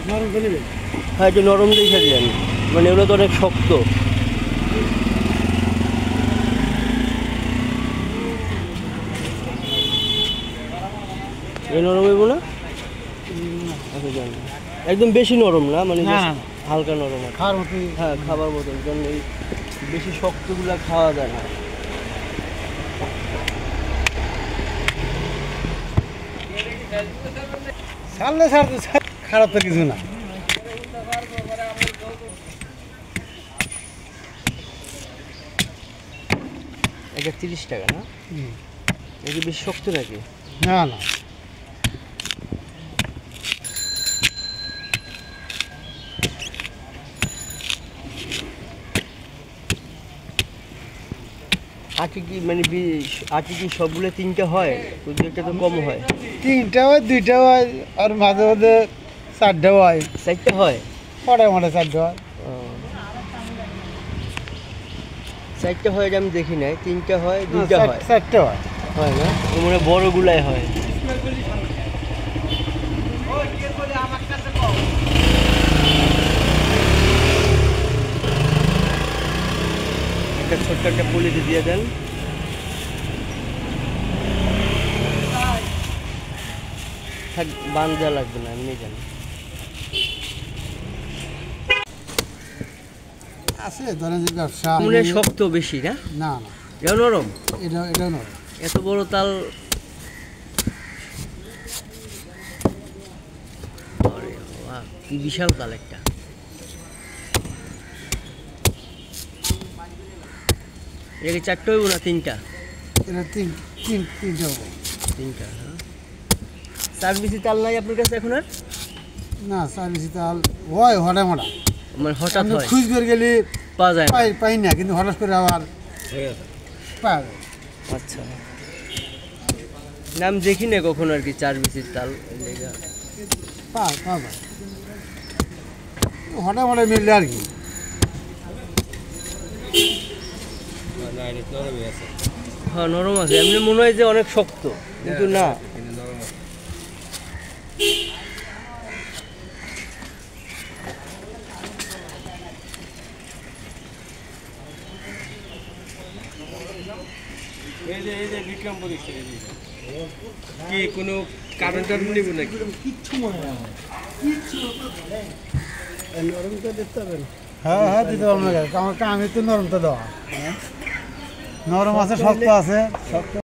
নরম করে নেবেন। হ্যাঁ, একটু নরম দেখে দিলেন, মানে এগুলো তো অনেক শক্ত। এই নরম হইব না? আচ্ছা, জানি একদম বেশি নরম না, মানে হালকা নরম আছে। খাওয়ার মতো। হ্যাঁ, খাবার মতো, কারণ এই বেশি শক্তগুলা খাওয়া যায় না। ছাড়লে ছাড়তে খারাপ তো কিছু না। এটা 30 টাকা না? এটা বেশি শক্ত নাকি? না না, আটি কি মানে আটি কি সবগুলো 3টা হয়? যদি একটা তো কম হয়। 3টা হয়, 2টা হয়, আর মাঝে মাঝে 4টা হয়। 4টা হয়? মোটামুটি 4টা হয়। 4টা হয়, এটা আমি দেখি নাই। 3টা হয়, 2টা হয়। 4টা হয়। হয় না? মানে বড়গুলাই হয়। একটা ছোট্ট একটা পলিতে দিয়ে দেন। থাক, বান দেওয়া লাগবে না, এমনি জানি। আছে ধরেন যে ব্যবসা মনে হয় শক্ত বেশি না? না না, এটা নরম। এটা নয়। এত বড় তাল! আরে বাহ, কি বিশাল তাল একটা! এটা কি 4টা হইব না 3টা? এটা তিনটা হবে। 3টা, হ্যাঁ। সার্ভিসি তাল নাই আপনার কাছে এখন আর? না, সার্ভিসি তাল হয় হঠাৎ মোটা, মানে হঠাৎ হয়, খুঁজ করে গেলে পাওয়া যায় না। পাই না, কিন্তু হঠাৎ করে আবার পাওয়া যায়। আচ্ছা, নাম দেখি না কখন আর কি সার্ভিসির তাল। পাওয়া যায় হঠাৎ মোটা মিললে আর কি। হ্যাঁ, নরম আছে। এমনি মনে হয় যে অনেক শক্ত, কিন্তু না। কি কোনো কারণ টারণ নেব নাকি? কিচ্ছু মনে হয় নরমটা দেখতে হবে। হ্যাঁ হ্যাঁ, দিতে পারবো না, আমার আমি তো নরমটা দেওয়া। নরম আছে, শক্ত আছে।